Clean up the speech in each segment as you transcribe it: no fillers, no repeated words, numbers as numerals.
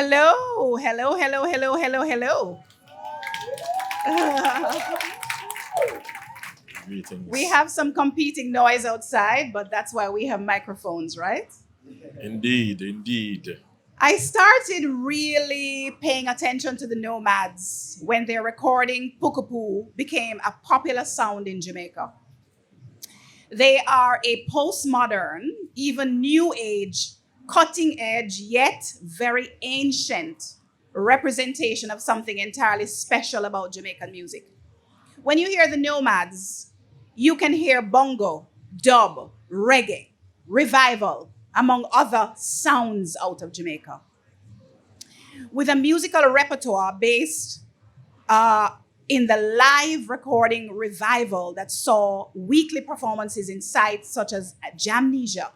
Hello, hello, hello, hello, hello, hello. We Greetings. have some competing noise outside, but that's why we have microphones, right? Indeed, indeed. I started really paying attention to the No-Maddz when their recording Pukapu became a popular sound in Jamaica. They are a postmodern, even new age, cutting edge, yet very ancient representation of something entirely special about Jamaican music. When you hear the No-Maddz, you can hear bongo, dub, reggae, revival, among other sounds out of Jamaica. With a musical repertoire based uh, in the live recording revival that saw weekly performances in sites such as Jamnesia,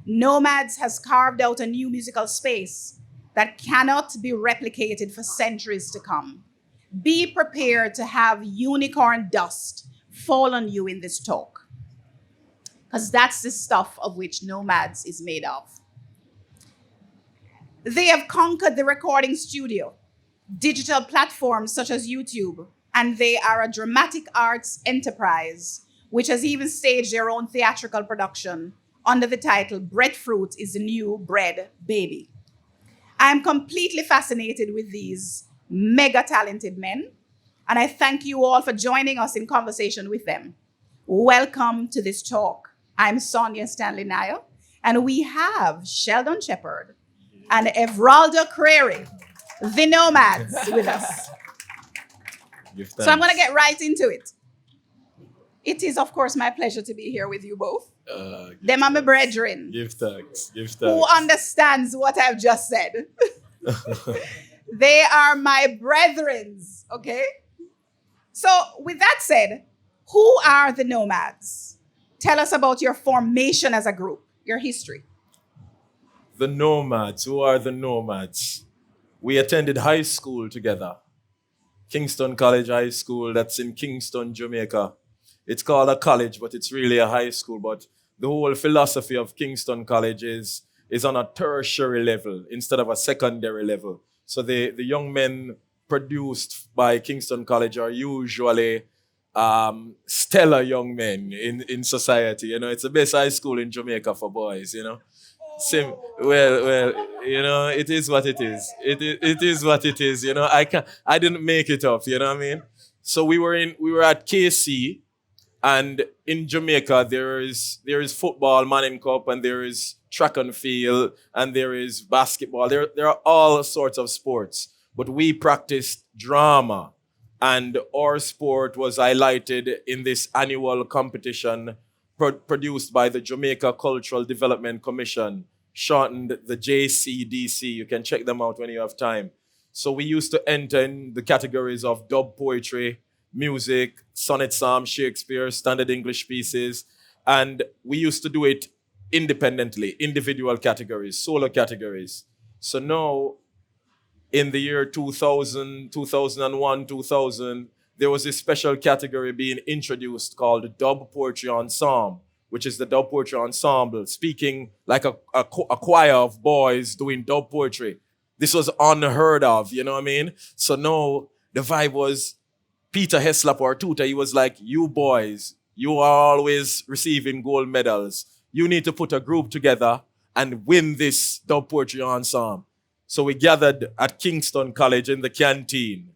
No-Maddz has carved out a new musical space that cannot be replicated for centuries to come. Be prepared to have unicorn dust fall on you in this talk, because that's the stuff of which No-Maddz is made of. They have conquered the recording studio, digital platforms such as YouTube, and they are a dramatic arts enterprise which has even staged their own theatrical production under the title Breadfruit is the New Bread Baby. I'm completely fascinated with these mega talented men, and I thank you all for joining us in conversation with them. Welcome to this talk. I'm Sonjah Stanley Niaah, and we have Sheldon Shepherd and Everaldo Crary, the No-Maddz, with us. Give So I'm going to thanks. get right into it. It is, of course, my pleasure to be here with you both. Give Them are my thanks. brethren Give thanks. Give who thanks. understands what I've just said. They are my brethrens, okay? So, with that said, who are the No-Maddz? Tell us about your formation as a group, your history. The No-Maddz. Who are the No-Maddz? We attended high school together. Kingston College High School, that's in Kingston, Jamaica. It's called a college, but it's really a high school. But the whole philosophy of Kingston College is on a tertiary level instead of a secondary level. So the young men produced by Kingston College are usually stellar young men in society. You know, it's the best high school in Jamaica for boys, you know. Sim, well, it is what it is. It is what it is. You know, I didn't make it up. You know what I mean? So we were at KC, and in Jamaica there is football, Manning Cup, and there is track and field, and there is basketball. There are all sorts of sports, but we practiced drama, and our sport was highlighted in this annual competition produced by the Jamaica Cultural Development Commission, shortened the JCDC. You can check them out when you have time. So we used to enter in the categories of dub poetry, music, sonnet, psalm, Shakespeare, standard English pieces, and we used to do it independently, individual categories, solo categories. So now, in the year 2000, 2001, 2000, there was a special category being introduced called Dub Poetry Ensemble, which is the dub poetry ensemble, speaking like a choir of boys doing dub poetry. This was unheard of, you know what I mean? So now the vibe was Peter Heslop, our tutor, he was like, you boys, you are always receiving gold medals. You need to put a group together and win this dub poetry ensemble. So we gathered at Kingston College in the canteen,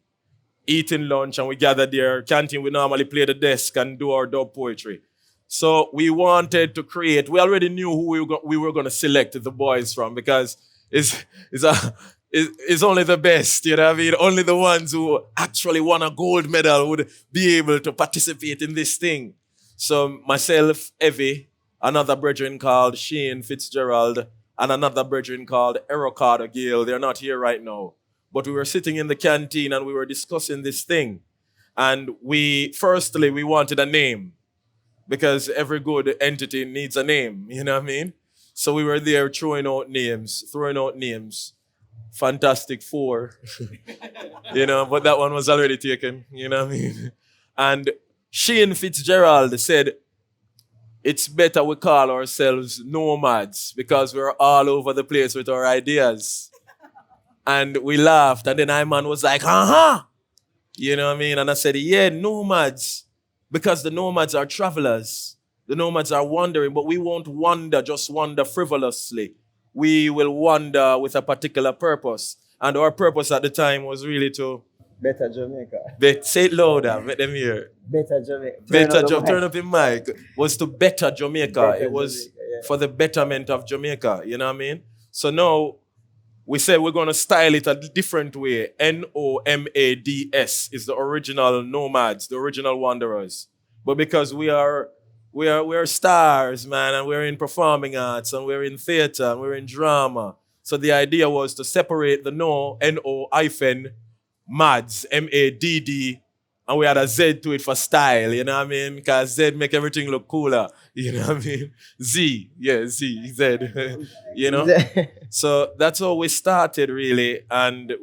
eating lunch, and we gathered there. Canteen, we normally play the desk and do our dub poetry. So we wanted to create, we already knew who we were going to select the boys from, because it's, a, it's only the best, you know what I mean? Only the ones who actually won a gold medal would be able to participate in this thing. So myself, Evie, another brethren called Shane Fitzgerald, and another brethren called Erocado Gale. They're not here right now. But we were sitting in the canteen and we were discussing this thing. And firstly, we wanted a name, because every good entity needs a name, you know what I mean? So we were there throwing out names. Fantastic Four, you know, but that one was already taken, you know what I mean? And Shane Fitzgerald said, it's better we call ourselves No-Maddz, because we're all over the place with our ideas. And we laughed. And then Iman was like, uh-huh. You know what I mean? And I said, yeah, nomads. Because the nomads are travelers. The nomads are wandering, but we won't wander, just wander frivolously. We will wander with a particular purpose. And our purpose at the time was really to Better Jamaica. say it louder, let them hear. Better Jamaica. Turn up the mic. Was to better Jamaica. Better It was Jamaica, yeah. for the betterment of Jamaica. You know what I mean? So now we said we're going to style it a different way. NOMADS is the original nomads, the original wanderers. But because we're stars, man, and we're in performing arts, and we're in theater, and we're in drama. So the idea was to separate the No-Maddz, MADD, and we had a Z to it for style, you know what I mean? Because Z make everything look cooler, you know what I mean? Z, Z, you know? So that's how we started, really, and it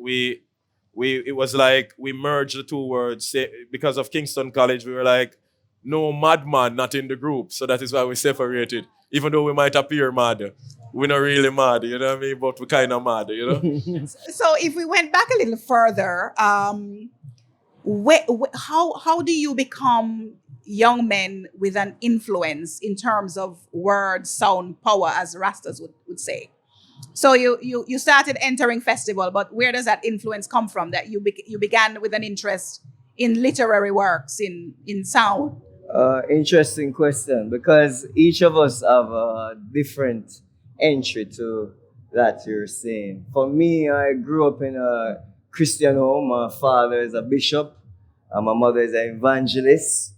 was like we merged the two words. Because of Kingston College, we were like, no madman, not in the group. So that is why we separated. Even though we might appear mad, we're not really mad, you know what I mean? But we're kind of mad, you know? So if we went back a little further, how do you become young men with an influence in terms of word, sound, power, as Rastas would say? So you started entering festival, but where does that influence come from? That you began with an interest in literary works, in sound? Interesting question, because each of us have a different entry to that you're saying. For me, I grew up in a Christian home. My father is a bishop, and my mother is an evangelist,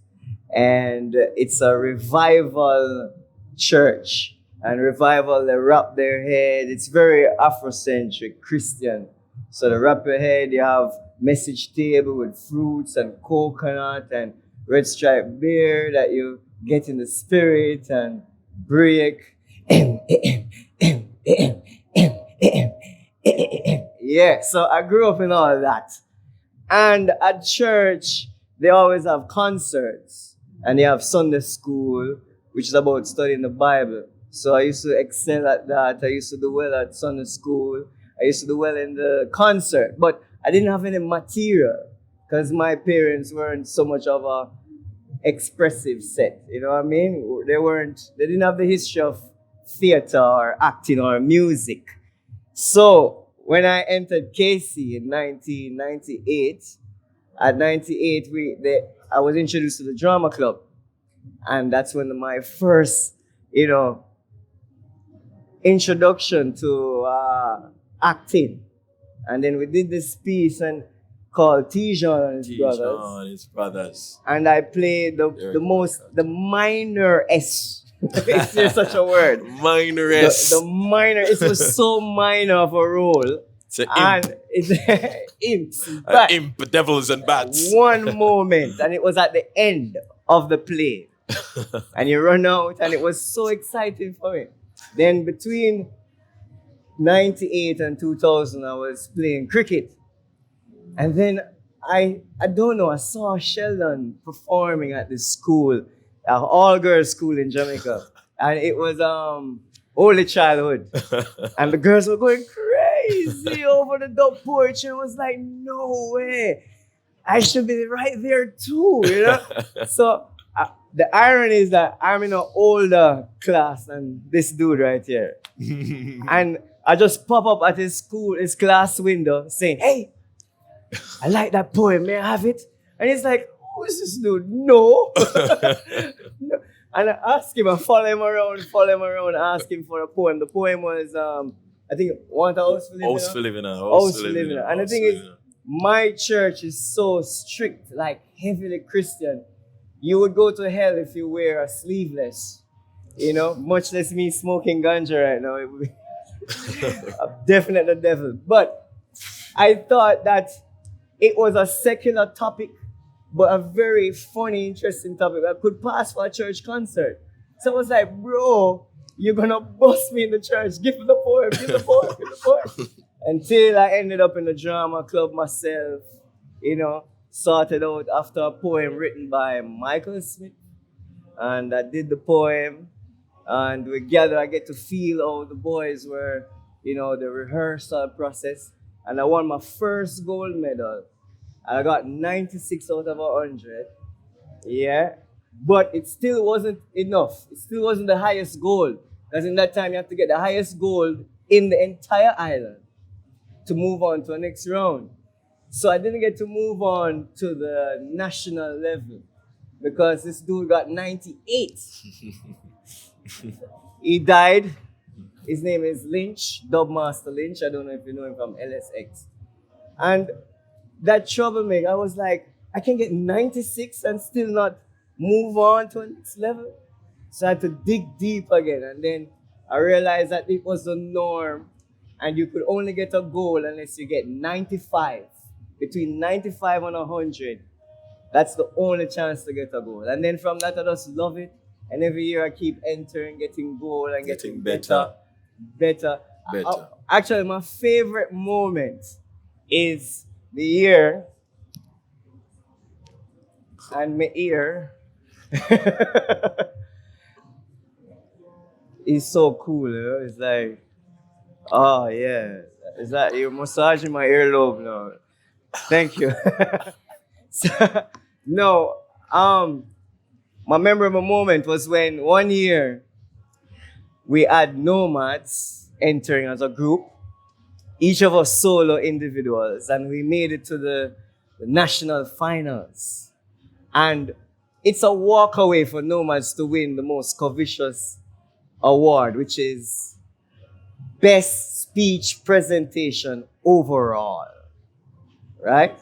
and it's a revival church. And revival, they wrap their head. It's very Afrocentric, Christian. So they wrap your head, you have message table with fruits and coconut and red striped beer that you get in the spirit and break. Yeah, so I grew up in all that. And at church, they always have concerts. And they have Sunday school, which is about studying the Bible. So I used to excel at that. I used to do well at Sunday school. I used to do well in the concert. But I didn't have any material because my parents weren't so much of a expressive set. You know what I mean? They didn't have the history of theater or acting or music. So when I entered KC in 1998, at 98, I was introduced to the drama club. And that's when my first, introduction to acting. And then we did this piece called Tijon and his brothers. And I played the minor S. Is there such a word? Minor S. The minor, it was so minor of a role. It's an and it's imps. Imp, devils and bats. One moment, and it was at the end of the play. And you run out, and it was so exciting for me. Then between 98 and 2000, I was playing cricket. And then I don't know, I saw Sheldon performing at this school, an all-girls school in Jamaica. And it was Early Childhood. And the girls were going crazy over the dog porch. And I was like, no way. I should be right there too, So the irony is that I'm in an older class than this dude right here. And I just pop up at his class window saying, hey, I like that poem, may I have it? And he's like, who is this dude? No. No. And I ask him, I follow him around, ask him for a poem. The poem was, I think, Want a House for Living. House for Living. House for Living. And the thing is, my church is so strict, like heavily Christian. You would go to hell if you wear a sleeveless, much less me smoking ganja right now. It would be definitely the devil. But I thought that it was a secular topic, but a very funny, interesting topic that could pass for a church concert. So I was like, bro, you're gonna bust me in the church. Give me the poem, give the poem. Until I ended up in the drama club myself, sorted out after a poem written by Michael Smith. And I did the poem, and we gathered. I get to feel how the boys were, the rehearsal process. and I won my first gold medal. And I got 96 out of 100. Yeah. But it still wasn't enough. It still wasn't the highest gold. Because in that time, you have to get the highest gold in the entire island to move on to the next round. So I didn't get to move on to the national level because this dude got 98. He died. His name is Lynch, Dubmaster Lynch. I don't know if you know him from LSX. And that troubled me. I was like, I can get 96 and still not move on to the next level. So I had to dig deep again. And then I realized that it was the norm and you could only get a goal unless you get 95. Between 95 and 100. That's the only chance to get a goal. And then from that, I just love it. And every year I keep entering, getting goal and getting better. Actually, my favorite moment is the year and my ear is so cool. You know? It's like, oh yeah, it's like you're massaging my earlobe now. Thank you. My memorable moment was when one year we had No-Maddz entering as a group, each of us solo individuals, and we made it to the national finals. And it's a walk away for No-Maddz to win the most covetous award, which is Best Speech Presentation Overall. Right?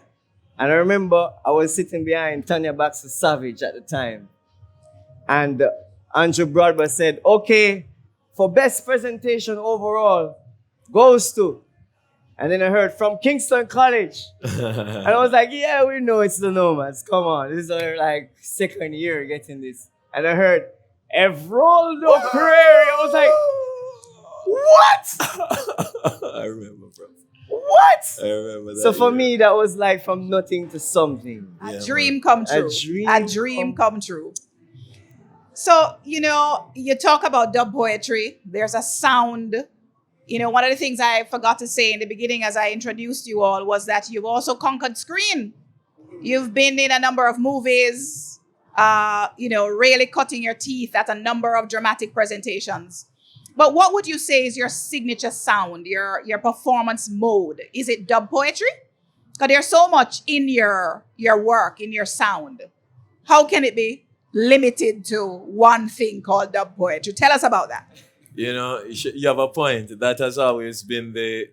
And I remember I was sitting behind Tanya Baxter Savage at the time. And Andrew Broadbent said, okay, for best presentation overall, goes to. And then I heard from Kingston College. And I was like, yeah, we know it's the No-Maddz. Come on. This is our second year getting this. And I heard Evroldo Prairie. I was like, what? I remember, bro. What? I remember that. So for me, that was like from nothing to something. A dream come true. A dream come true. So, you talk about dub poetry. There's a sound. One of the things I forgot to say in the beginning as I introduced you all was that you've also conquered screen. You've been in a number of movies, really cutting your teeth at a number of dramatic presentations. But what would you say is your signature sound, your performance mode? Is it dub poetry? Because there's so much in your work, in your sound. How can it be limited to one thing called dub poetry? Tell us about that. You have a point. That has always been the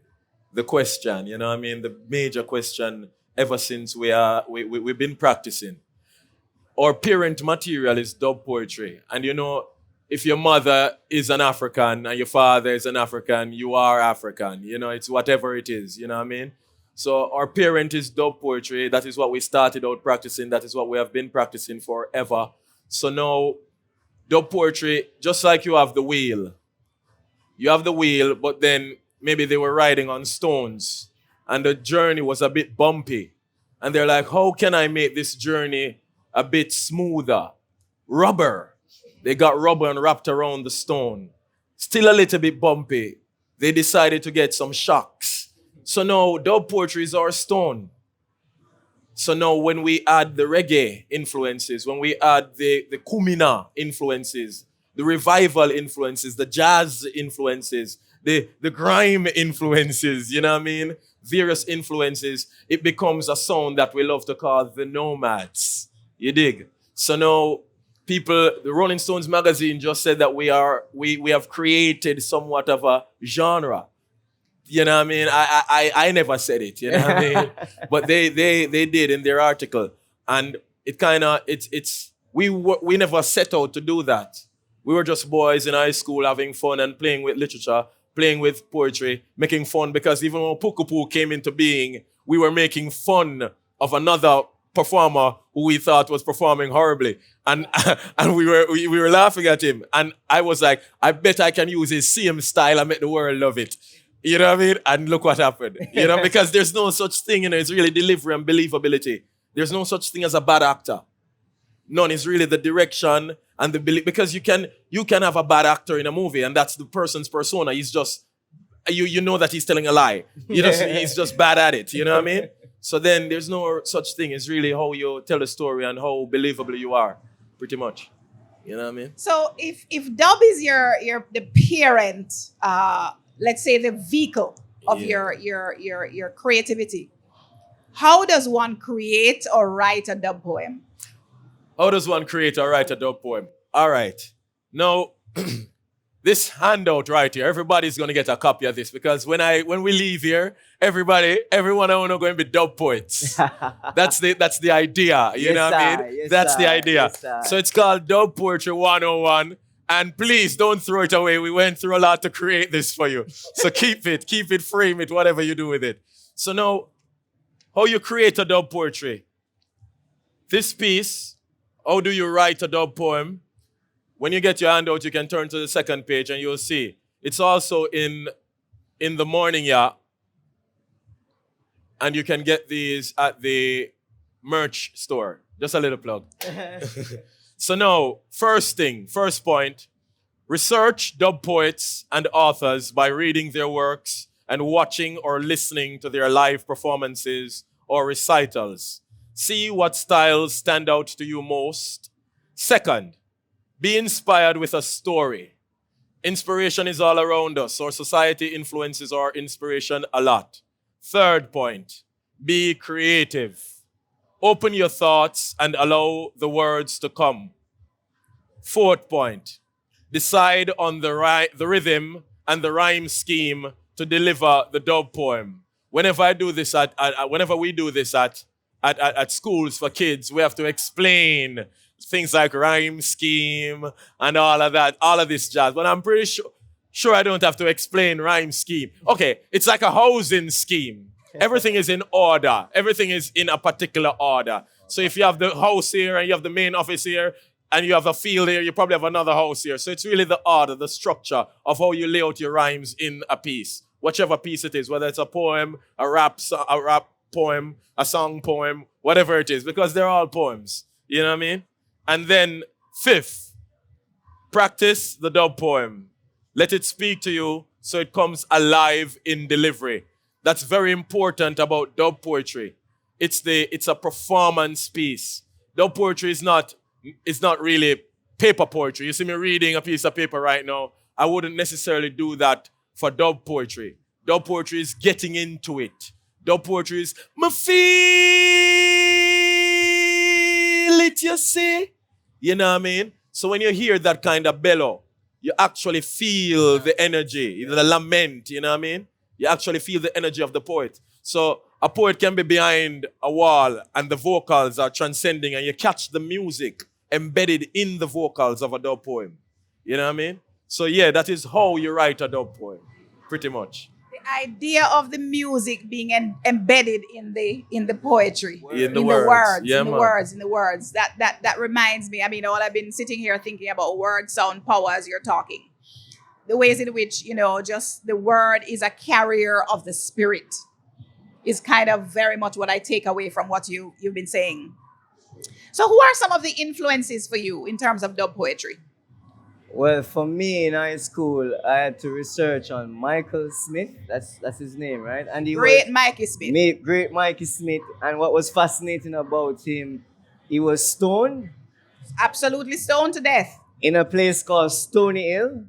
question, the major question ever since we've been practicing. Our parent material is dub poetry. And if your mother is an African and your father is an African, you are African. It's whatever it is, So our parent is dub poetry. That is what we started out practicing. That is what we have been practicing forever. So now, dub poetry, just like you have the wheel. You have the wheel, but then maybe they were riding on stones and the journey was a bit bumpy. And they're like, how can I make this journey a bit smoother? Rubber. They got rubber and wrapped around the stone. Still a little bit bumpy. They decided to get some shocks. So now dub poetry is our stone. So now when we add the reggae influences, when we add the kumina influences, the revival influences, the jazz influences, the grime influences, various influences, it becomes a sound that we love to call the No-Maddz. You dig? So now the Rolling Stones magazine just said that we have created somewhat of a genre. I never said it, But they did in their article. And it kind of, we never set out to do that. We were just boys in high school having fun and playing with literature, playing with poetry, making fun, because even when Pukupu came into being, we were making fun of another performer who we thought was performing horribly. And we were laughing at him. And I was like, I bet I can use his same style and make the world love it. You know what I mean? And look what happened. Because there's no such thing, it's really delivery and believability. There's no such thing as a bad actor. None. Is really the direction and the belief. Because you can have a bad actor in a movie and that's the person's persona. He's just you know that he's telling a lie. He's just bad at it. You know what I mean? So then there's no such thing. It's really how you tell a story and how believable you are, pretty much. You know what I mean? So if dub is the parent, let's say the vehicle of your creativity, how does one create or write a dub poem? How does one create or write a dub poem? All right. Now, this handout right here, everybody's gonna get a copy of this because when we leave here, everyone I want to go and be dub poets. That's the idea. You know what I mean? Yes, that's the sir. idea. Yes, So it's called Dub Poetry 101. And please don't throw it away. We went through a lot to create this for you. So keep it, frame it, whatever you do with it. So now, how you create a dub poetry? This piece, how do you write a dub poem? When you get your handout, you can turn to the second page and you'll see. It's also in the morning, yeah. And you can get these at the merch store. Just a little plug. So now, first point, research dub poets and authors by reading their works and watching or listening to their live performances or recitals. See what styles stand out to you most. Second, be inspired with a story. Inspiration is all around us. Our society influences our inspiration a lot. Third point, be creative. Open your thoughts and allow the words to come. Fourth point, decide on the rhythm and the rhyme scheme to deliver the dub poem. Whenever we do this at schools for kids, we have to explain things like rhyme scheme and all of that, all of this jazz. But I'm pretty sure I don't have to explain rhyme scheme. Okay, it's like a housing scheme. Everything is in order. Everything is in a particular order. So if you have the house here and you have the main office here and you have a field here, you probably have another house here. So it's really the order, the structure of how you lay out your rhymes in a piece. Whichever piece it is, whether it's a poem, a rap poem, a song poem, whatever it is, because they're all poems. You know what I mean? And then fifth, practice the dub poem. Let it speak to you so it comes alive in delivery. That's very important about dub poetry. It's a performance piece. Dub poetry is not really paper poetry. You see me reading a piece of paper right now. I wouldn't necessarily do that for dub poetry. Dub poetry is getting into it. Dub poetry is me feel it, you see? You know what I mean? So when you hear that kind of bellow, you actually feel the energy, the lament, you know what I mean? You actually feel the energy of the poet. So a poet can be behind a wall and the vocals are transcending and you catch the music embedded in the vocals of a dub poem. You know what I mean? So yeah, that is how you write a dub poem, pretty much. The idea of the music being embedded in the poetry, In the words. That reminds me. I mean, all I've been sitting here thinking about word sound power as you're talking. The ways in which, just the word is a carrier of the spirit is kind of very much what I take away from what you've been saying. So who are some of the influences for you in terms of dub poetry? Well, for me in high school, I had to research on Michael Smith. That's his name, right? And Mikey Smith. Great Mikey Smith. And what was fascinating about him, he was stoned. Absolutely stoned to death. In a place called Stony Hill.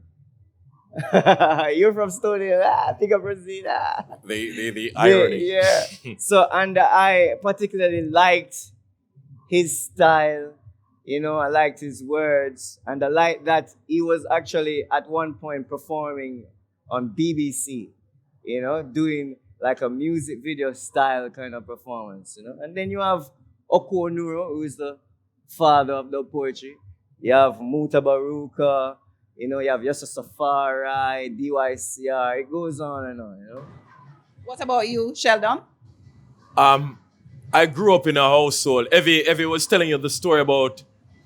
You're from Stony Hill. I think I've seen that. The irony. Yeah. So, and I particularly liked his style. I liked his words, and I liked that he was actually at one point performing on BBC, doing like a music video style kind of performance, And then you have Oko Nuro, who is the father of the poetry. You have Muta Baruka, you have Yasa Safari, DYCR, it goes on and on, What about you, Sheldon? I grew up in a household. Evie was telling you the story about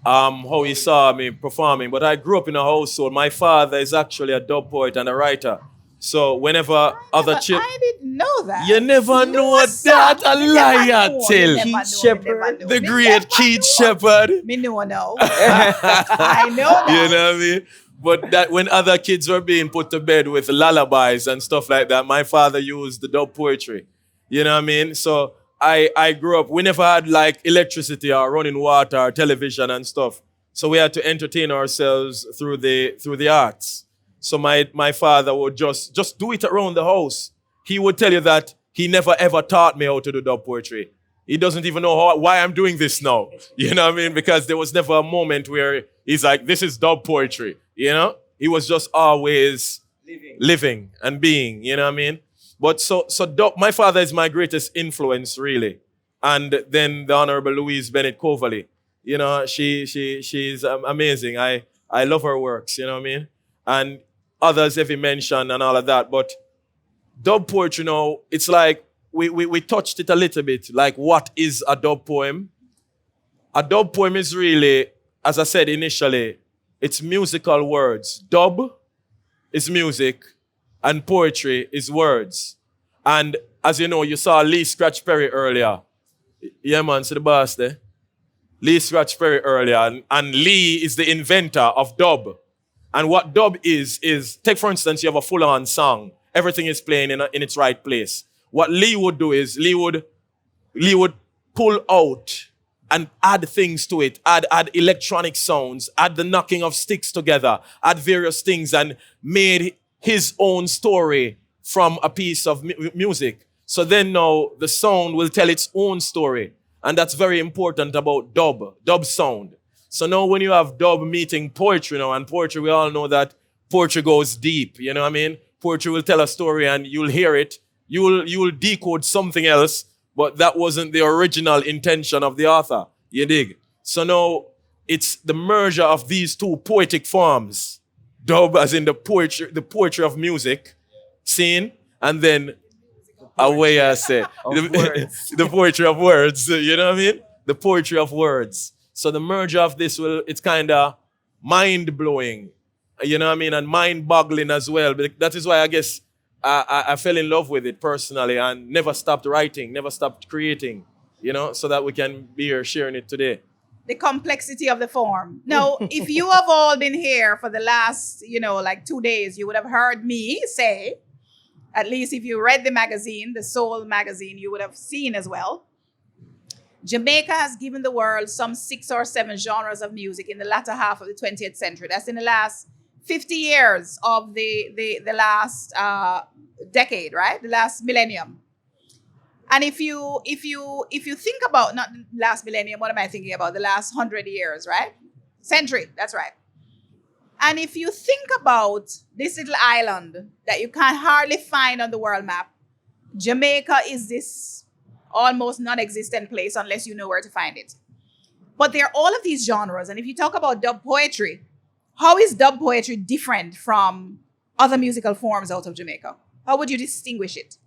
how he saw me performing, but I grew up in a household. My father is actually a dub poet and a writer. So whenever other children... I didn't know that. You never know that. A liar tell. Keith Shepherd. The great Keith Shepherd. Me know now. I know that. You know what I mean? But that when other kids were being put to bed with lullabies and stuff like that, my father used the dub poetry. You know what I mean? So I grew up, we never had like electricity or running water or television and stuff. So we had to entertain ourselves through the arts. So my father would just do it around the house. He would tell you that he never ever taught me how to do dub poetry. He doesn't even know why I'm doing this now. You know what I mean? Because there was never a moment where he's like, this is dub poetry. You know? He was just always living and being. You know what I mean? But so dub, my father is my greatest influence, really. And then the Honorable Louise Bennett Coverley. You know, she's amazing. I love her works, you know what I mean? And others have been mentioned and all of that. But dub poetry, you know, it's like we touched it a little bit. Like, what is a dub poem? A dub poem is really, as I said initially, it's musical words. Dub is music and poetry is words. And as you know, you saw Lee Scratch Perry earlier. Yeah, man, see the boss there? Lee Scratch Perry earlier. And Lee is the inventor of dub. And what dub is take for instance, you have a full-on song. Everything is playing in its right place. What Lee would do is Lee would pull out and add things to it, add electronic sounds, add the knocking of sticks together, add various things, and made his own story from a piece of music. So then now the sound will tell its own story. And that's very important about dub sound. So now when you have dub meeting poetry now, and poetry, we all know that poetry goes deep, you know what I mean? Poetry will tell a story and you'll hear it, you will decode something else, but that wasn't the original intention of the author, you dig? So now it's the merger of these two poetic forms, dub as in the poetry of music, scene, and then a way I say, the poetry of words, you know what I mean? The poetry of words. So the merger of this it's kind of mind-blowing, you know what I mean? And mind-boggling as well. But that is why I guess I fell in love with it personally and never stopped writing, never stopped creating, you know, so that we can be here sharing it today. The complexity of the form. Now, if you have all been here for the last, like 2 days, you would have heard me say, at least if you read the magazine, the Sole magazine, you would have seen as well. Jamaica has given the world some 6 or 7 genres of music in the latter half of the 20th century. That's in the last 50 years of the last decade, right? The last millennium. And if you think about, not the last millennium, what am I thinking about? The last 100 years, right? Century, that's right. And if you think about this little island that you can hardly find on the world map, Jamaica is this almost non-existent place unless you know where to find it. But there are all of these genres. And if you talk about dub poetry, how is dub poetry different from other musical forms out of Jamaica? How would you distinguish it?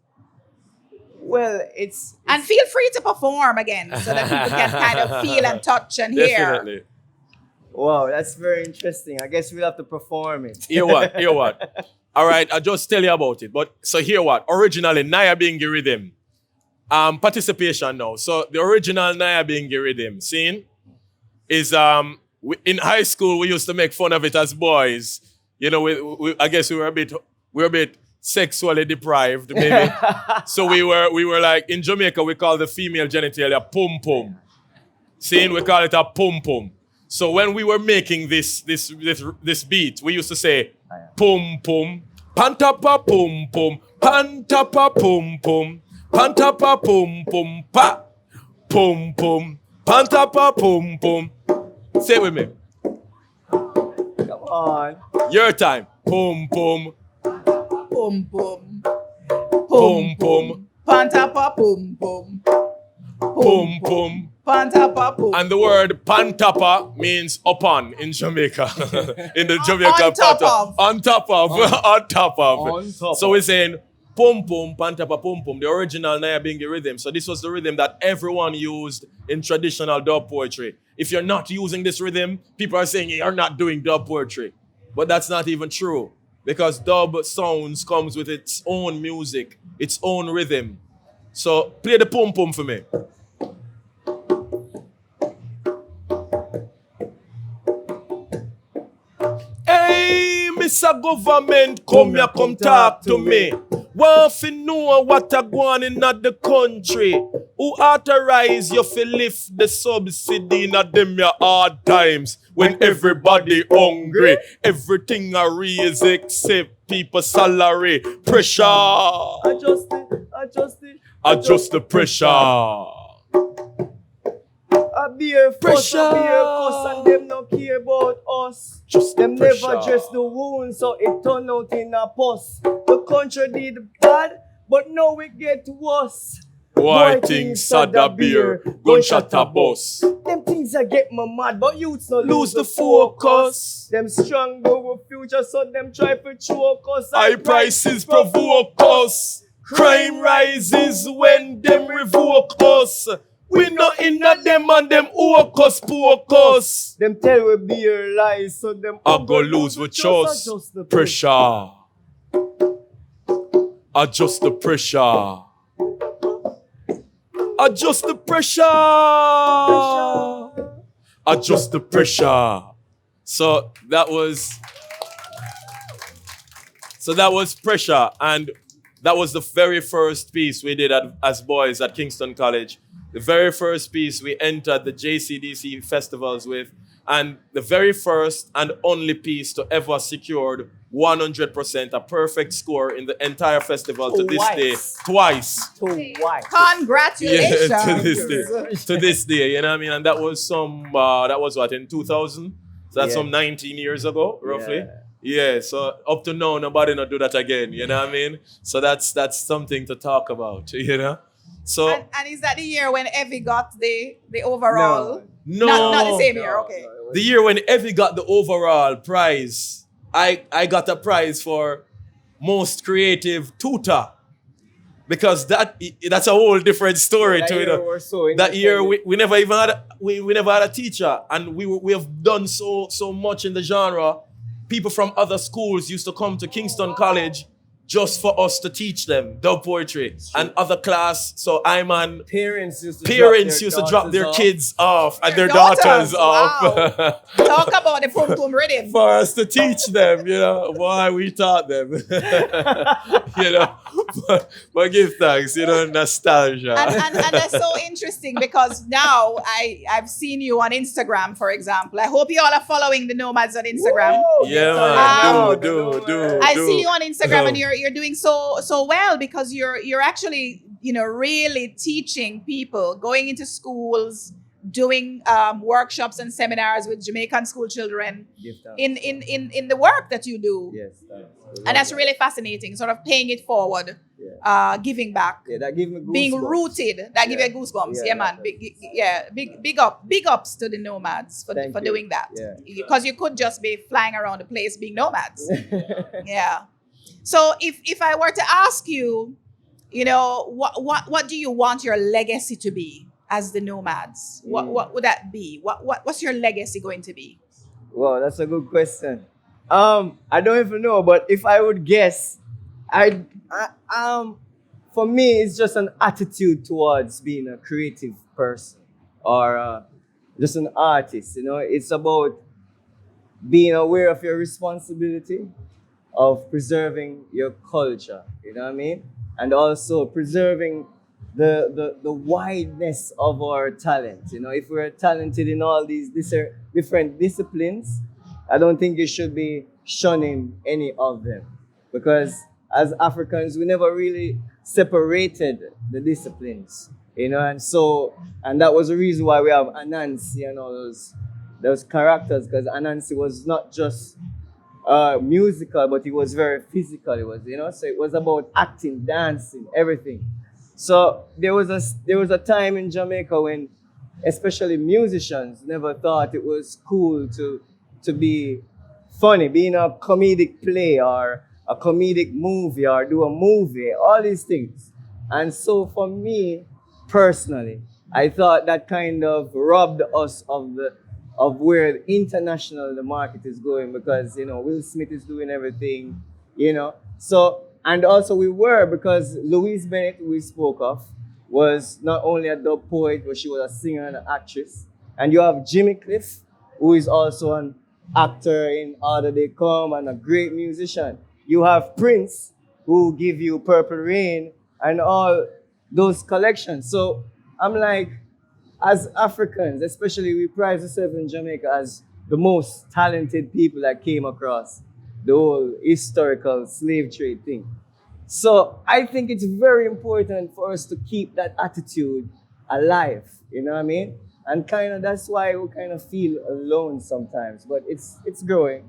Well, it's and feel free to perform again so that people can kind of feel and touch and hear. Definitely. Wow, that's very interesting. I guess we'll have to perform it. Hear what? All right, I'll just tell you about it. But so hear what? Originally, Niaah Bingi rhythm. Participation now. So the original Niaah Bingi rhythm, seen, is in high school we used to make fun of it as boys. You know, I guess we were a bit sexually deprived, maybe. So we were like, in Jamaica we call the female genitalia pum pum. Seeing, we call it a pum pum. So when we were making this beat, we used to say pum pum, pantapa pum pum, pantapa pum pum, pantapa pum pum, pa pum pum, pantapa pum pum. Say it with me. Come on. Your time. Pum pum. Pum pum. Pum pum. Pantapa pum pum. Pum pum. Pantapa pum. And the word pantapa means upon in Jamaica. In the Jamaica on top of. On top of. On top of. On top So of. we're saying pum pum, pantapa pum pum, the original Niaah Bingi rhythm. So this was the rhythm that everyone used in traditional dub poetry. If you're not using this rhythm, people are saying you're not doing dub poetry. But that's not even true. Because dub sounds comes with its own music, its own rhythm. So play the pum pum for me. Hey! Mr. Government, come here, come talk to me. Want fi know what a going in the country? Who authorize you fi lift the subsidy in a them your hard times when everybody hungry? Everything a raise except people salary. Pressure. Adjust it, adjust it. Adjust the pressure. A beer fuss, a beer Pressure. cuss, and them no care about us. Just Them the pressure. never dress the wound, so it turn out in a pus. The country did bad, but now it get worse. Why things sad a beer, gunshot a bus. Them things that get me mad, but youths no Lose the focus. Them strong go with future, so them try to choke us. High prices provoke us. Crime rises when them revoke us. We not in a them and them hocus pocus. Them tell we beer lies, so them I go lose with trust. adjust the Pressure. Adjust the pressure. Adjust the pressure. Adjust the pressure. So that was pressure, and that was the very first piece we did as boys at Kingston College. The very first piece we entered the JCDC festivals with, and the very first and only piece to ever secured 100% a perfect score in the entire festival to this day. Twice. Twice. Congratulations. Yeah, to this day. To this day, you know what I mean? And that was that was what, in 2000? So that's Yeah. some 19 years ago, roughly. Yeah, so up to now, nobody not do that again, you know what I mean? So that's something to talk about, you know? So, And is that the year when Evie got the overall? no. Not the same year, okay. The year when Evie got the overall prize, I got a prize for most creative tutor. Because that's a whole different story to it. That year we never even had we never had a teacher, and we have done so much in the genre. People from other schools used to come to Kingston College just for us to teach them dub poetry and other class. So Parents used to drop their kids off and their daughters off. Wow. Talk about the Pum Pum rhythm. For us to teach them, you know, why we taught them. You know, but give thanks, you know, nostalgia. And that's so interesting because now I've seen you on Instagram, for example. I hope you all are following the No-Maddz on Instagram. Yeah, Wow. man. Do. I see you on Instagram and you're doing so well because you're actually, you know, really teaching people, going into schools, doing workshops and seminars with Jamaican school children in the work that you do. Yes, thanks. And that's really fascinating, sort of paying it forward, giving back. Yeah, that gives me goosebumps. Being rooted, that give you goosebumps. Yeah, man. Big ups to the No-Maddz for Thank you. doing that. Yeah. Because you could just be flying around the place being No-Maddz. Yeah. So if I were to ask you, you know, what do you want your legacy to be as the No-Maddz? What would that be? What's your legacy going to be? Wow, that's a good question. I don't even know, but if I would guess, for me, it's just an attitude towards being a creative person or just an artist. You know, it's about being aware of your responsibility of preserving your culture. You know what I mean? And also preserving the wideness of our talent. You know, if we're talented in all these different disciplines, I don't think you should be shunning any of them, because as Africans, we never really separated the disciplines, you know, and that was the reason why we have Anansi and all those characters, because Anansi was not just musical, but he was very physical. It was, you know, so it was about acting, dancing, everything. So there was a time in Jamaica when, especially musicians, never thought it was cool to be funny, be in a comedic play or a comedic movie or do a movie, all these things. And so for me, personally, I thought that kind of robbed us of where international the market is going, because, you know, Will Smith is doing everything, you know. So, and also because Louise Bennett, who we spoke of, was not only a dub poet, but she was a singer and an actress. And you have Jimmy Cliff, who is also an actor in Order They Come and a great musician. You have Prince, who give you Purple Rain and all those collections. So I'm like, as Africans, especially we pride ourselves in Jamaica as the most talented people that came across the whole historical slave trade thing. So I think it's very important for us to keep that attitude alive, you know what I mean? And kind of that's why we kind of feel alone sometimes, but it's growing.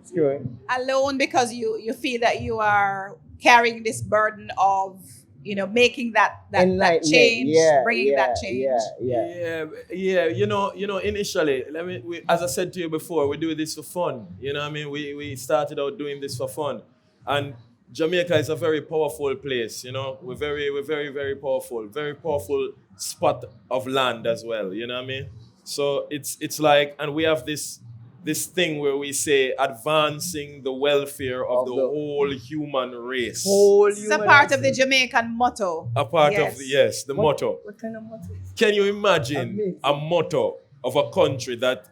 It's growing. Alone because you feel that you are carrying this burden of, making that Enlightenment. change, bringing that change. Yeah. Initially, as I said to you before, we do this for fun. You know what I mean? We started out doing this for fun. And Jamaica is a very powerful place, We're very, very powerful. Very powerful spot of land as well, you know what I mean? So it's like, and we have this thing where we say advancing the welfare of the whole human race. It's a part of the Jamaican motto. A part of the motto. What kind of motto? Can you imagine a motto of a country that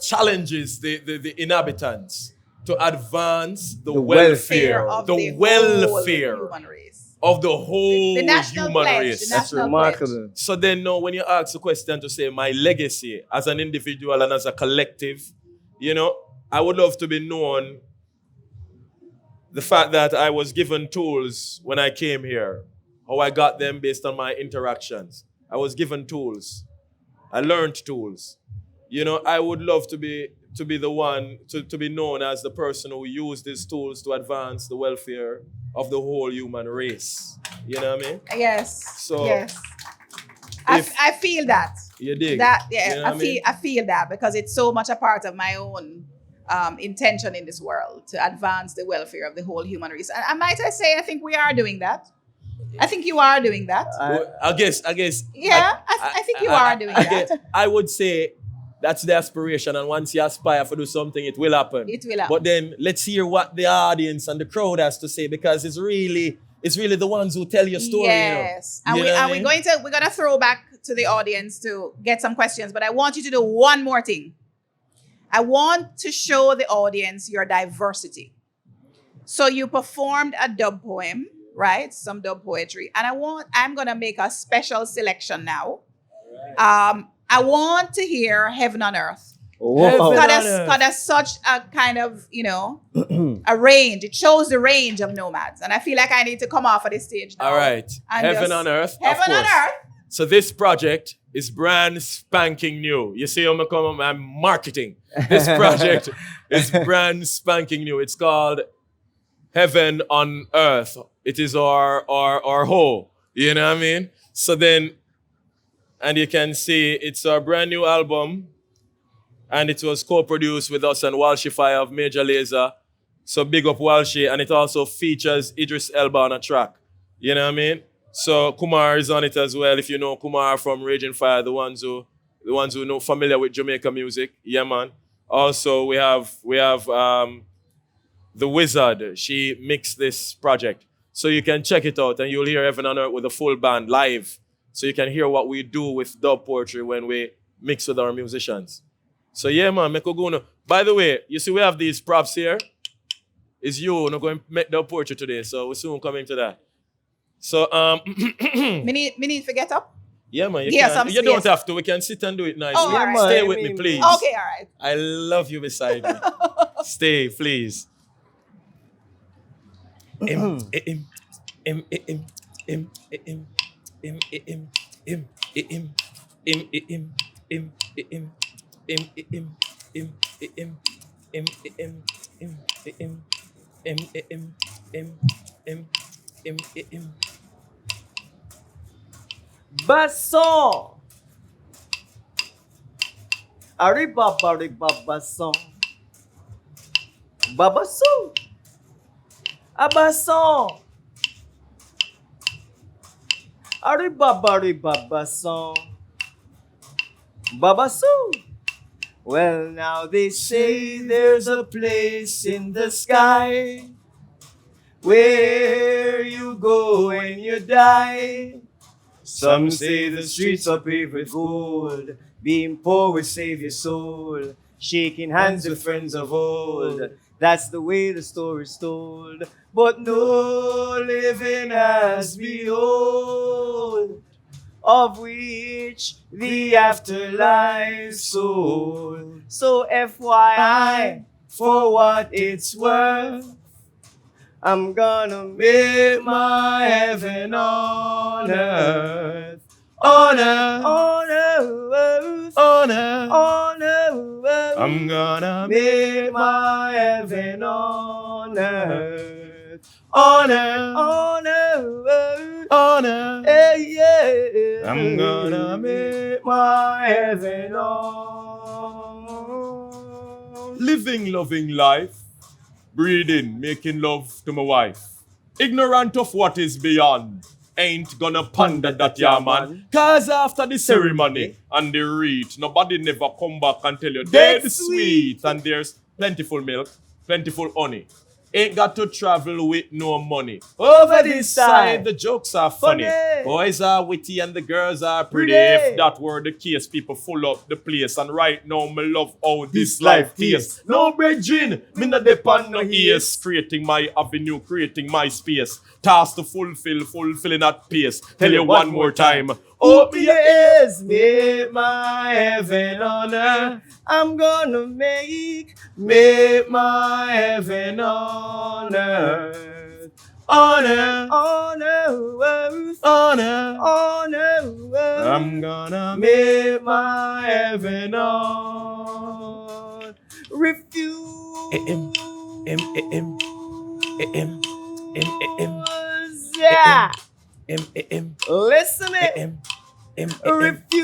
challenges the inhabitants to advance the welfare of the whole welfare human race. of the whole The national human pledge, race? the That's national remarkable. So then now when you ask the question to say my legacy as an individual and as a collective, I would love to be known the fact that I was given tools when I came here, how I got them based on my interactions. I was given tools. I learned tools. I would love to be the one to be known as the person who used these tools to advance the welfare of the whole human race. You know what I mean? Yes. So yes. I feel that. You dig? That yeah, You know what I feel that because it's so much a part of my own intention in this world to advance the welfare of the whole human race. And might I say, I think we are doing that. I think you are doing that. I guess. Yeah, I think you are doing that. I would say that's the aspiration, and once you aspire to do something, it will happen. It will happen. But then let's hear what the audience and the crowd has to say, because it's really the ones who tell your story. Yes, You know what I mean? we're gonna throw back to the audience to get some questions, but I want you to do one more thing. I want to show the audience your diversity. So you performed a dub poem, right? Some dub poetry, and I'm gonna make a special selection now. I want to hear Heaven on Earth. Whoa. Because such a kind of, a range. It shows the range of No-Maddz. And I feel like I need to come off of the stage now. All right. and Heaven just- on Earth. of Heaven on course. Earth. So this project is brand spanking new. You see I'm marketing. This project is brand spanking new. It's called Heaven on Earth. It is our whole. You know what I mean? So then, and you can see it's our brand new album, and it was co-produced with us and Walshify of Major Lazer. So big up Walshy, and it also features Idris Elba on a track. You know what I mean? So Kumar is on it as well. If you know Kumar from Raging Fire, the ones who know familiar with Jamaica music, yeah man. Also we have The Wizard. She mixed this project, so you can check it out, and you'll hear Heaven on Earth with a full band live. So you can hear what we do with dub poetry when we mix with our musicians. So yeah, man, make a go now. By the way, you see we have these props here. It's you not going to make dub poetry today, so we're soon coming to that. So Me need to get up? yeah, man, you Yes, can. I'm- You don't yes. have to. We can sit and do it nicely. Oh, all right. Stay I with me, mean- please. Okay, all right. I love you beside me. Stay, please. Basson. Arriba, basson. Babasson. Abasson. Arriba, basson. Babasson. Well, now they say there's a place in the sky where you go when you die. Some say the streets are paved with gold. Being poor will save your soul. Shaking hands with friends of old. That's the way the story's told. But no living as behold, of which the afterlife's soul. So FYI, for what it's worth, I'm gonna make my heaven on earth. On earth, on earth, on earth, on earth. I'm gonna make my heaven on earth. On earth, on earth, on earth. Hey, yeah. I'm gonna make my heaven on. Living, loving life. Breathing, making love to my wife. Ignorant of what is beyond. Ain't gonna ponder that, yeah, man. Cause after the ceremony and the rite, nobody never come back and tell you dead sweet. And there's plentiful milk, plentiful honey. Ain't got to travel with no money. Over this side, the jokes are funny. Boys are witty and the girls are pretty. If that were the case, people full up the place. And right now, me love how this life tastes. No bridging, me not depend no ears. Creating my avenue, creating my space. Task to fulfilling at pace. Tell you one more time. Open your ears, make my heaven on earth. I'm gonna make my heaven on earth. On earth, on earth, on earth, on earth. I'm gonna make my heaven on. Refuse. Yeah. Listen it. Refuse.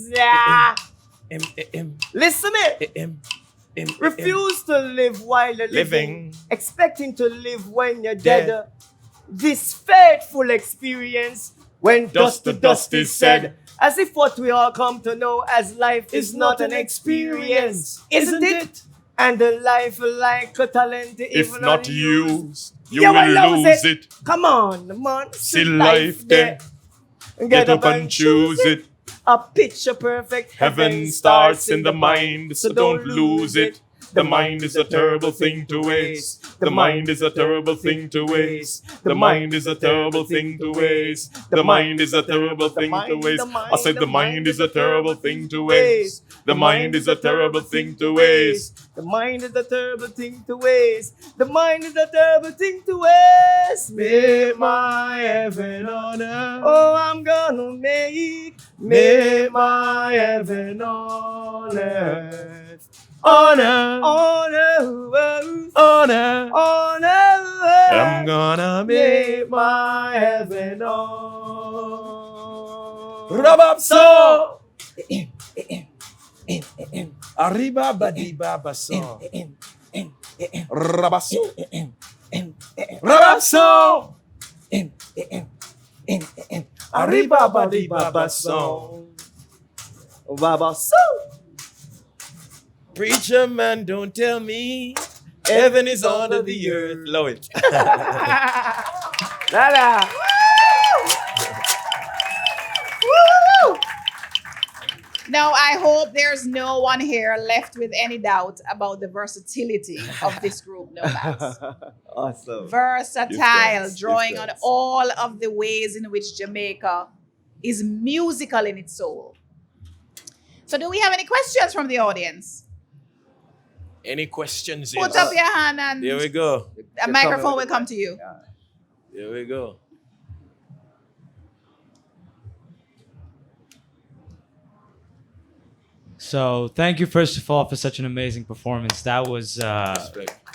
Yeah. Listen it. Refuse to live while you're living. Expecting to live when you're dead. This fateful experience when dust to dust is said. As if what we all come to know as life is not an experience, isn't it? And the life like a talent, if not used, you will lose it. Come on, man. See life there. Get up and choose it. A picture perfect heaven starts in the mind, so don't lose it. The mind is a terrible thing to waste. The mind is a terrible thing to waste. The mind is a terrible thing to waste. The mind is a terrible thing to waste. I said the mind is a terrible thing to waste. The mind is a terrible thing to waste. The mind is a terrible thing to waste. The mind is a terrible thing to waste. Make my heaven on earth. Oh, I'm gonna make my heaven on earth. On earth, on earth, on earth, on earth. I'm gonna make my heaven on. Rabab so. Arriba badiba baso. Rabaso. Rabaso. Arriba badiba baso. Rabaso. Preacher man, don't tell me heaven is under the earth. Blow it. Lala. Now, I hope there's no one here left with any doubt about the versatility of this group, No-Maddz. Awesome. Versatile, drawing on all of the ways in which Jamaica is musical in its soul. So do we have any questions from the audience? Any questions? Put up your hand and there we go. A microphone will come to you. There we go. So thank you first of all for such an amazing performance. That was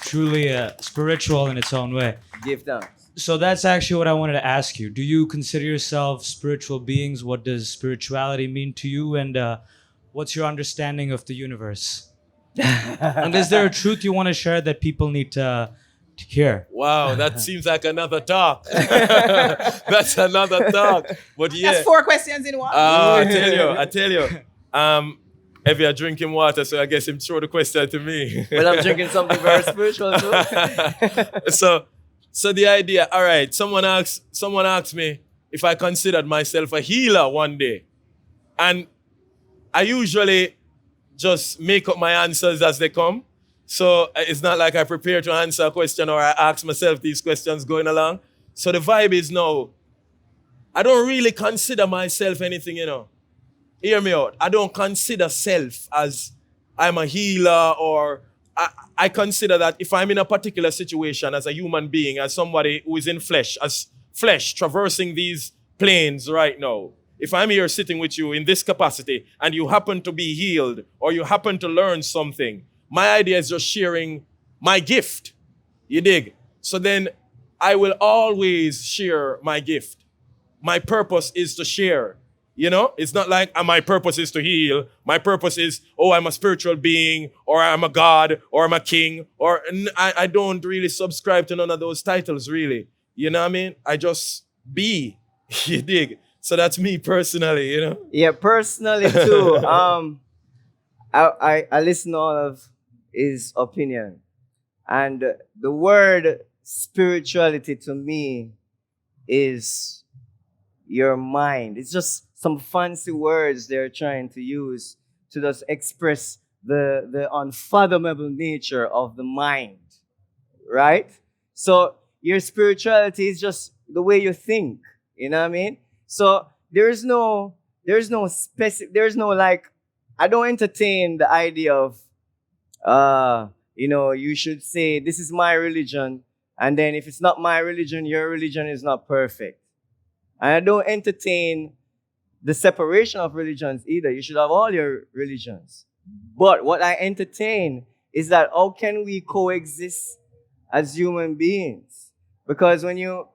truly spiritual in its own way. Give thanks. So that's actually what I wanted to ask you. Do you consider yourself spiritual beings? What does spirituality mean to you? And what's your understanding of the universe? And is there a truth you want to share that people need to hear? Wow, that seems like another talk. That's another talk. But yeah. That's 4 questions in one. I tell you. If you're drinking water, so I guess him throw the question to me. Well, I'm drinking something very spiritual too. So the idea, all right, someone asked me if I considered myself a healer one day. And I usually just make up my answers as they come. So it's not like I prepare to answer a question or I ask myself these questions going along. So the vibe is no, I don't really consider myself anything, Hear me out. I don't consider self as I'm a healer, or I consider that if I'm in a particular situation as a human being, as somebody who is in flesh, as flesh traversing these planes right now, if I'm here sitting with you in this capacity and you happen to be healed or you happen to learn something, my idea is just sharing my gift. You dig? So then I will always share my gift. My purpose is to share. It's not like my purpose is to heal. My purpose is, I'm a spiritual being, or I'm a god, or I'm a king, or I don't really subscribe to none of those titles, really. You know what I mean? I just be. You dig? So that's me personally, Yeah, personally too. I listen to all of his opinion. And the word spirituality to me is your mind. It's just some fancy words they're trying to use to just express the unfathomable nature of the mind, right? So your spirituality is just the way you think, you know what I mean? So there's no like, I don't entertain the idea of, you should say, this is my religion, and then if it's not my religion, your religion is not perfect. And I don't entertain the separation of religions either. You should have all your religions. But what I entertain is that how can we coexist as human beings? Because when you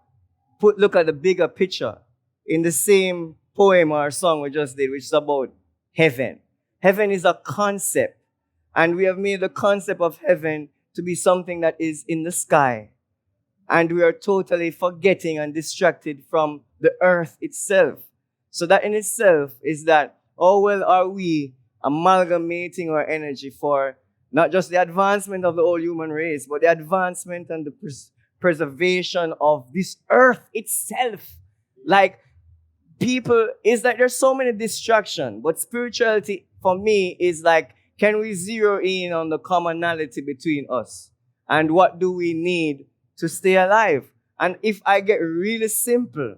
look at the bigger picture, in the same poem or song we just did, which is about heaven. Heaven is a concept. And we have made the concept of heaven to be something that is in the sky. And we are totally forgetting and distracted from the earth itself. So that in itself is that, how well are we amalgamating our energy for not just the advancement of the whole human race, but the advancement and the preservation of this earth itself. Like, people, is that there's so many distractions, but spirituality for me is like, can we zero in on the commonality between us? And what do we need to stay alive? And if I get really simple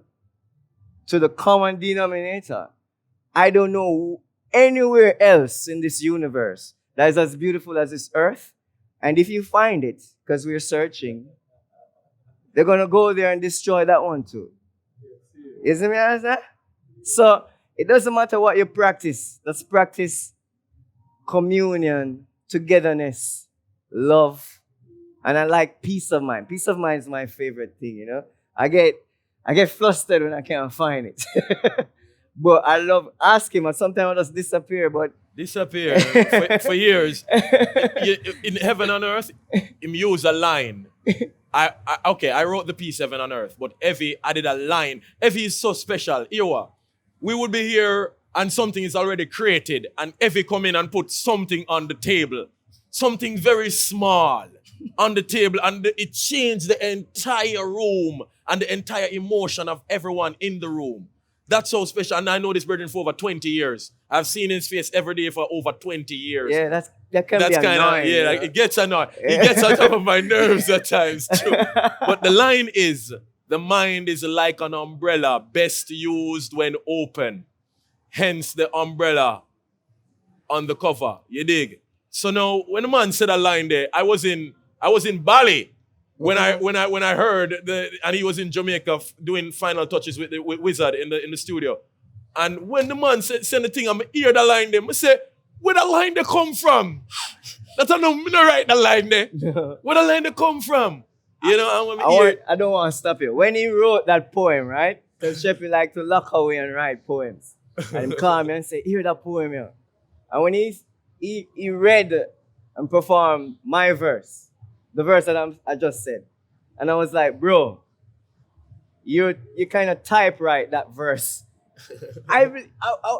to the common denominator, I don't know anywhere else in this universe that is as beautiful as this earth. And if you find it, because we're searching, they're going to go there and destroy that one too. You see me as that? So it doesn't matter what you practice. Let's practice communion, togetherness, love. And I like peace of mind. Peace of mind is my favorite thing, I get flustered when I can't find it. But I love asking, and sometimes I just disappear. Disappear for years. In Heaven on Earth, him use a line. I wrote the piece Heaven on Earth, but Evie added a line. Evie is so special. Ewa, we would be here and something is already created, and Evie come in and put something on the table. Something very small on the table, and it changed the entire room and the entire emotion of everyone in the room. That's so special. And I know this brother for over 20 years. I've seen his face every day for over 20 years. Yeah, that can be annoying. It gets annoying. It gets on top of my nerves at times too. But the line is, the mind is like an umbrella, best used when open. Hence the umbrella on the cover. You dig? So now, when the man said a line there, I was in Bali when I heard and he was in Jamaica doing final touches with the wizard in the studio. And when the man said the thing, I hear the line there. I say, where the line they come from? That's how I don't write the line there. Where the line they come from? I don't want to stop you. When he wrote that poem, right? Because Sheffy like to lock away and write poems. And he called me and said, hear that poem here. And when he read and performed my verse, the verse that I just said, and I was like, bro, you kind of typewrite that verse. I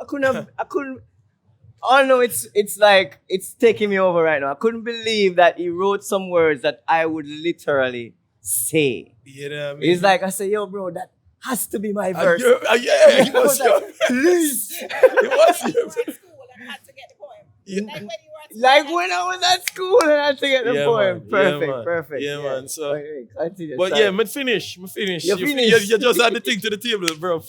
couldn't. Oh no, it's like it's taking me over right now. I couldn't believe that he wrote some words that I would literally say. You know what I mean? It's like I say, yo, bro, that has to be my And verse. yeah, it was your Please. it was your School and had to get the poem. Yeah. Like when you were at Like when I was at school and I had to get the Yeah, poem. man. Perfect, Yeah, man. perfect. Yeah, man. So- Okay, continue. But Sorry. yeah, me finish. You You, finish. you just add the thing to the table, bro.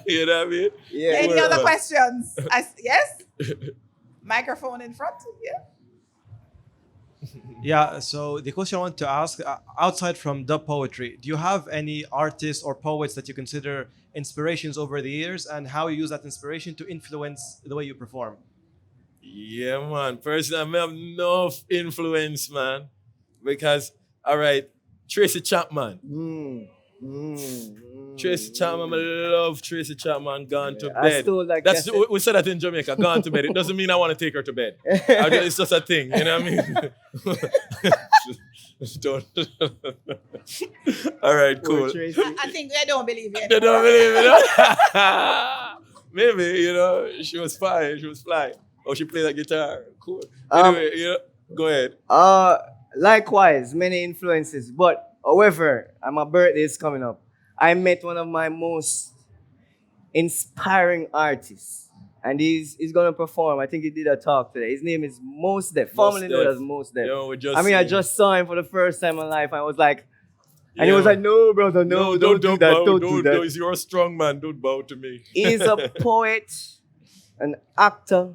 You know what I mean? Yeah, Any well, other questions? Yes? Microphone in front? Yeah. Yeah, so the question I want to ask, outside from dub poetry, do you have any artists or poets that you consider inspirations over the years, and how you use that inspiration to influence the way you perform? Yeah, man. Personally, I have no influence, man. Because, all right, Tracy Chapman. Tracy Chapman, I love Tracy Chapman, gone to I bed. stole that That's cassette. we said that in Jamaica, gone to bed. It doesn't mean I want to take her to bed. It's just a thing, you know what I mean? Don't. All right, cool. Tracy. I think they don't believe you. They don't believe it. Maybe, you know, she was fine. She was flying. Oh, she played that guitar. Cool. Anyway, you know, go ahead. Likewise, many influences. But however, my birthday is coming up. I met one of my most inspiring artists. And he's gonna perform. I think he did a talk today. His name is Mos Def, formerly known as Mos Def. Yo, we just I just saw him for the first time in life. I was like, and he was like, no, brother, no, don't do that, bow, don't do that. You're a strong man. Don't bow to me. He's a poet, an actor,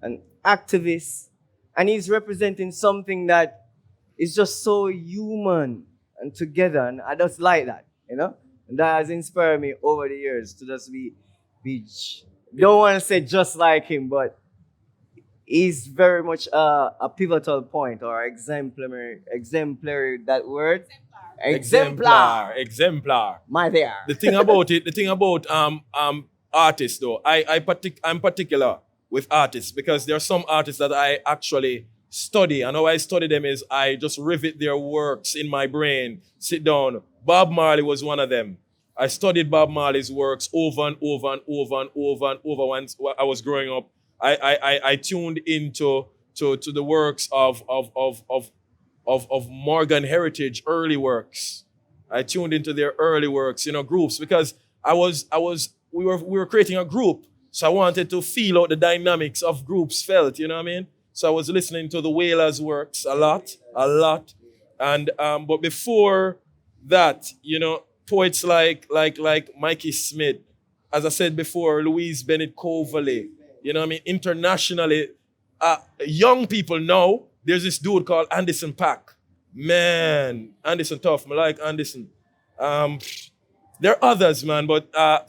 an activist, and he's representing something that is just so human and together, and I just like that, you know? And that has inspired me over the years to just be don't want to say just like him, but he's very much a pivotal point or exemplary, that word? Exemplar. My there. The thing about artists though, I'm particular with artists because there are some artists that I actually study, and how I study them is I just rivet their works in my brain, sit down. Bob Marley was one of them. I studied Bob Marley's works over and over and over and over and over once I was growing up. I tuned into the works of Morgan Heritage early works. I tuned into their early works, you know, groups, because we were creating a group. So I wanted to feel out the dynamics of groups felt, you know what I mean? So I was listening to the Wailers' works a lot. And but before that, you know, poets like Mikey Smith, as I said before, Louise Bennett Coverley, you know what I mean? Internationally, young people know there's this dude called Anderson .Paak. Man, Anderson tough. I like Anderson. There are others, man, but I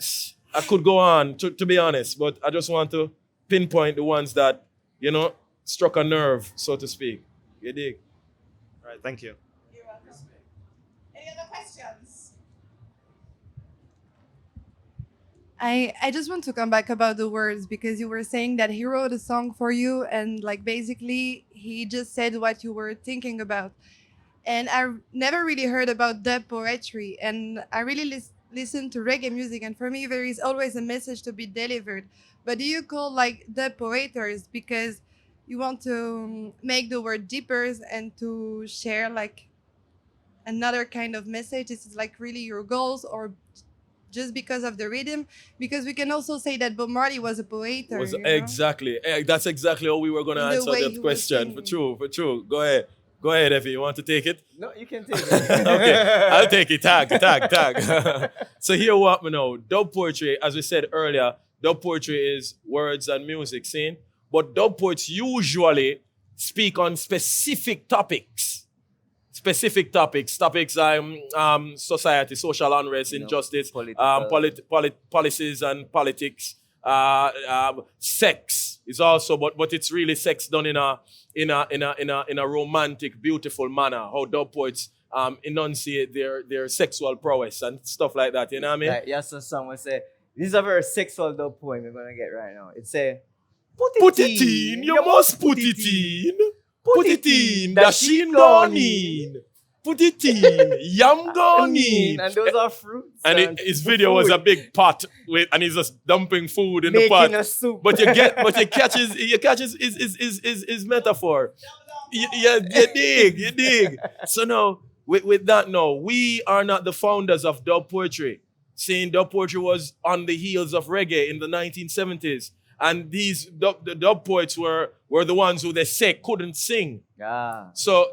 could go on, to be honest, but I just want to pinpoint the ones that, you know, struck a nerve, so to speak. You dig? All right, thank you. You're welcome. Any other questions? I just want to come back about the words, because you were saying that he wrote a song for you, and like basically he just said what you were thinking about. And I never really heard about dub poetry, and I really listen to reggae music, and for me there is always a message to be delivered. But do you call like dub poeters because you want to make the word deeper and to share like another kind of message? This is like really your goals, or just because of the rhythm? Because we can also say that Bob Marley was a poeter. You know? Exactly. That's exactly how we were going to In the answer way that he was question. singing. For true. Go ahead, Effie. You want to take it? No, you can take it. Okay, I'll take it. Tag. So here what we know. Dub poetry, as we said earlier, dub poetry is words and music, seen? But dub poets usually speak on specific topics. Topics society, social unrest, injustice, policies and politics. Sex is also, but it's really sex done in a romantic, beautiful manner. How dub poets enunciate their sexual prowess and stuff like that. You know what I mean? Yes, so someone say, this is a very sexual dub poem we're gonna get right now. It say, Put it in, you must put it in. Put it in, the sheen gone in. Put it in, yam gone in. And those are fruits. And his video was a big pot and he's just dumping food in making the pot. a soup. But you catch his metaphor. You dig. So now with that now, we are not the founders of dub poetry. Saying dub poetry was on the heels of reggae in the 1970s. And the dub poets were the ones who they say couldn't sing. Ah. So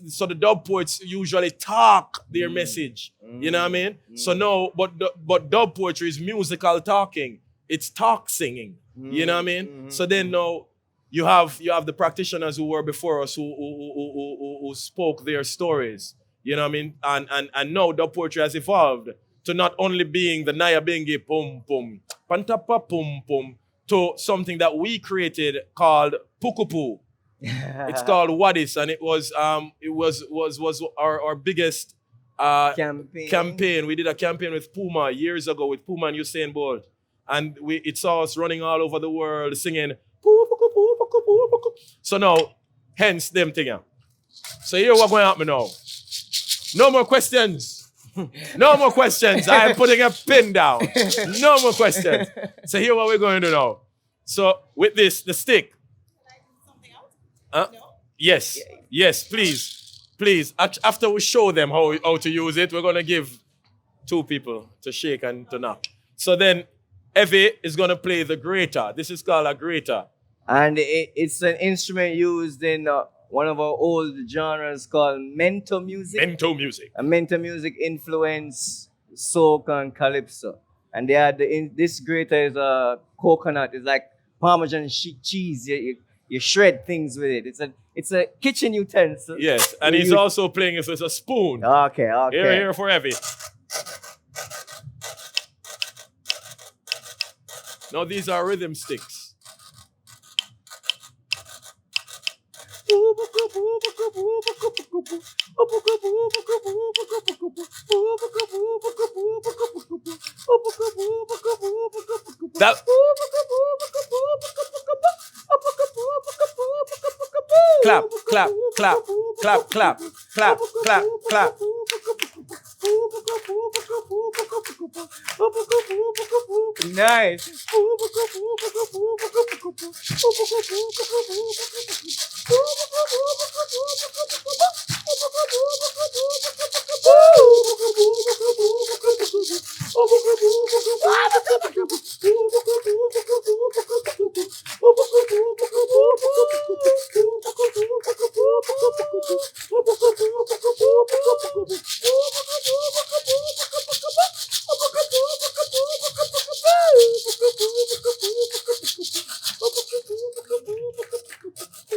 so the dub poets usually talk their message. You know what I mean? So no, but dub poetry is musical talking. It's talk singing. You know what I mean? So then now you have the practitioners who were before us who spoke their stories. You know what I mean? And now dub poetry has evolved to not only being the Niaah Bengi pum pum, pantapa pum pum, to something that we created called Pukupu. It's called Wadis, and it was our biggest campaign. We did a campaign with Puma years ago with Puma and Usain Bolt, and it saw us running all over the world singing. So now, hence them thing. So here what going to happen now? No more questions. No more questions. I am putting a pin down. No more questions. So here what we're going to do now. So with this, the stick. No? Yes. Yes, please. Please. After we show them how to use it, we're going to give 2 people to shake and to knock. So then Evie is going to play the grater. This is called a grater. And it's an instrument used in one of our old genres called mento music. Mento music. And mento music influence soca and calypso. And they had this grater is a coconut. It's like Parmesan cheese. You shred things with it. It's a kitchen utensil. Yes, and he's also playing it with a spoon. Okay. Here for Evie. Now these are rhythm sticks. That clap, clap, clap, clap, clap, clap, clap, clap. Nice.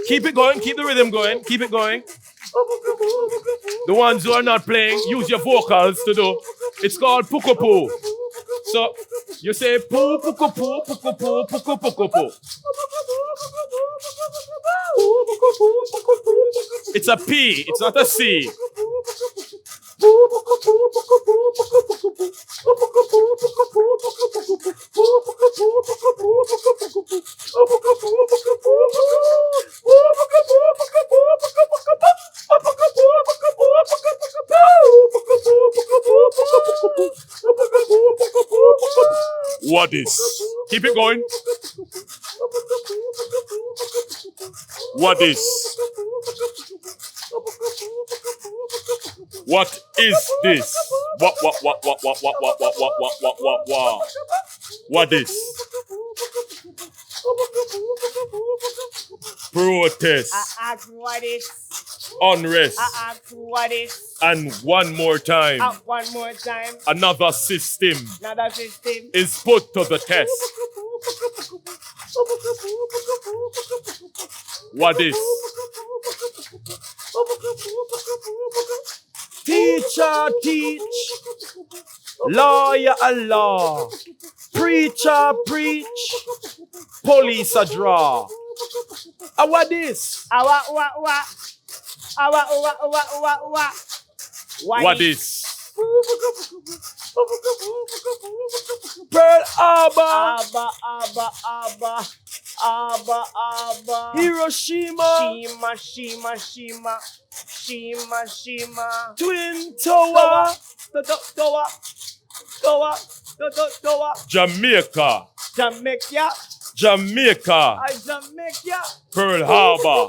Keep it going, keep the rhythm going, keep it going. The ones who are not playing, use your vocals to do. It's called pukupu. So you say poo pukupu pukupu puku pukupu. It's a P, it's not a C. What is? Keep it going. What is? What is this? What? What is? Protest. What is? Unrest. What is? And one more time. One more time. Another system Another system. is put to the test. What is? Teacher teach, lawyer a law, preacher preach, police a draw. What is? What is? Pearl Harbor, Hiroshima, Shima. Twin Tower, Tower. Jamaica, Jamaica. Jamaica, Jamaica. Pearl Harbor,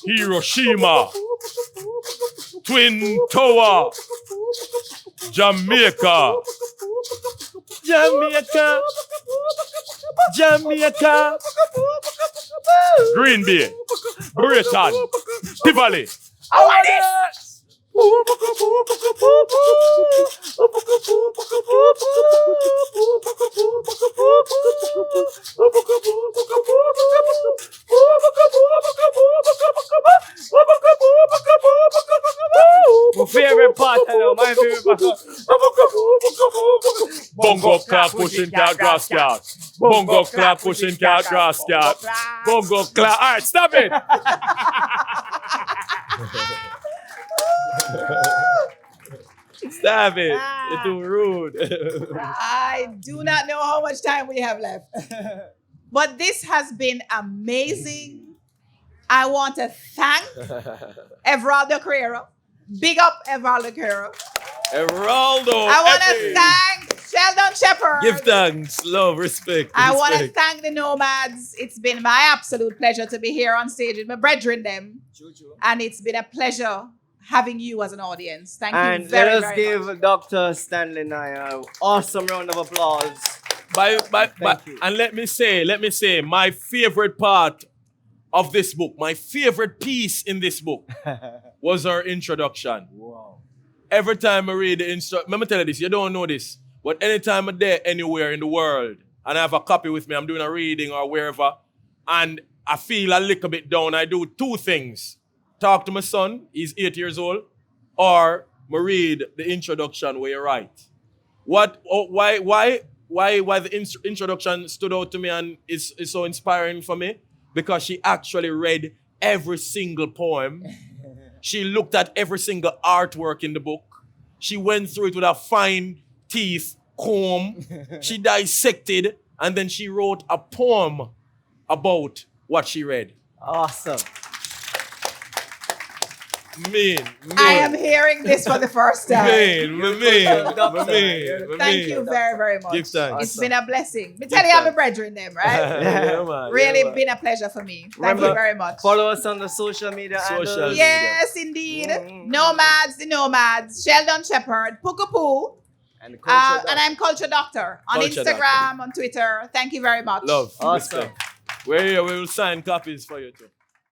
Hiroshima, Twin Tower, Jamaica, Jamaica, Jamaica, Green Bay, Britain, Tivoli. My favorite part, hello, my favorite part. Bongo clap pushing cat grass cat. Bongo clap pushing cat grass cat. Bongo clap. All right, stop it. Stop it. You're too rude. I do not know how much time we have left. But this has been amazing. I want to thank Everaldo Carrera. Big up Everaldo Carrera. Geraldo. I want to thank Sheldon Shepherd. Give thanks, love, respect. I want to respect. thank the No-Maddz. It's been my absolute pleasure to be here on stage with my brethren them. And it's been a pleasure having you as an audience. Thank you And very, let us very give much. Dr. Stanley Niaah an awesome round of applause. Thank you. And let me say, my favorite part of this book, my favorite piece in this book was our introduction. Wow. Every time I read the introduction, let me tell you this, you don't know this, but anytime I'm there anywhere in the world and I have a copy with me, I'm doing a reading or wherever, and I feel a little bit down, I do two things. Talk to my son, he's 8 years old, or I read the introduction where you write. Why the introduction stood out to me and is so inspiring for me? Because she actually read every single poem. She looked at every single artwork in the book. She went through it with a fine teeth comb. She dissected, and then she wrote a poem about what she read. Awesome. I am hearing this for the first time. Thank you very, very much. Give thanks. It's been a blessing. Me tell you, I'm a brethren them, right? Yeah, man. Really Yeah, man. been a pleasure for me. Thank Remember, you very much. Follow us on the social media handles. Yes, indeed. No-Maddz, the No-Maddz, Sheldon Shepherd, Pukapoo, And, the culture and I'm Culture Doctor on Culture Instagram, on Twitter. Thank you very much. Love. Awesome. Respect. We're here, we will sign copies for you too.